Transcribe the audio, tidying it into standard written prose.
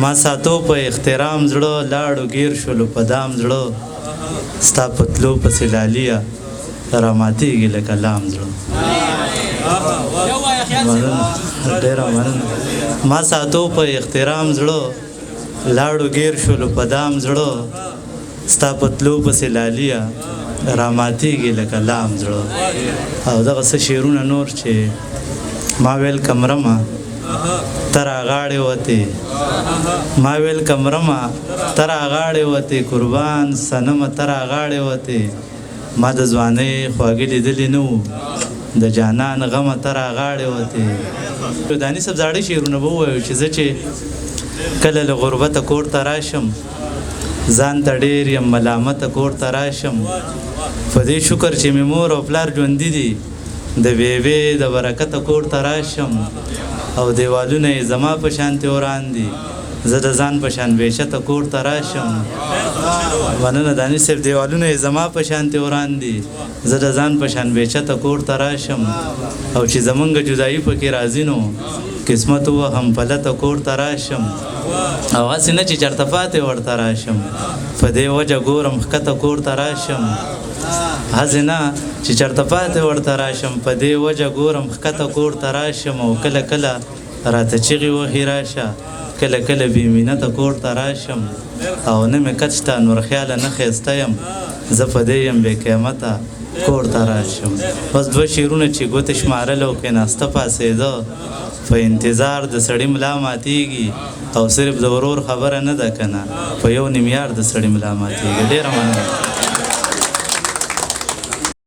ما ساتو په احترام زړه لاړو گیر شولو په دام زړه ستا پتلو پسې لاليه راماتېږي لکه لام زړه ډېره مننه ما ساتو په احترام زړه لاړو گیر شولو په دام زړه ستا پتلو پسې لاليه راماتېږي لکه لام زړه او دغه څه شعرونه نور چې ما ویل کمرمه تر غاړې وته ما ویل کمرمه تر غاړې وته قربان سنم تر غاړې وته ما د ځوانۍ خواږه لیدلې نو د جانان غم تر غاړې وته دانی سب زاړه شعرونه به وایو چې زه چې کله له غربت کور ته راشم ځان ته ډېر یم ملامت کور ته راشم په دې شکر چې مې مور او پلار ژوندي دي د بیبې د برکت کور ته راشم او دیوالونه یې زما په شانتې وران دي زه د ځان په شان بېشته کور ته راشم مننه دانش صاحب دیوالونه یې زما په شانتې وران دي زه د ځان په شان بېشته کور ته راشم او چې زمونږ جدایي پکې راځي نو قسمت وهم پلته کور ته راشم او هسې نه چې چېرته پاتې ورته راشم په دې وجه ګورم ښکته کور ته راشم هسې نه چې چېرته پاتې ورته راشم په دې وجه ګورم ښکته کور ته راشم او کله کله راته چغې وهي راشه کله کله بې مینته کور ته راشم او نه مې کټ شته نور خیاله نه ښایسته یم زه په دې یم بې قیمته کور ته راشم بس دوه شعرونه چې ګوتې شمارل او کېناسته پاڅېده په انتظار د سړي ملا ماتېږي او صرف د ورور خبره نه ده که نه په 1.5 یار د سړي ملا ماتېږي ډېره مننه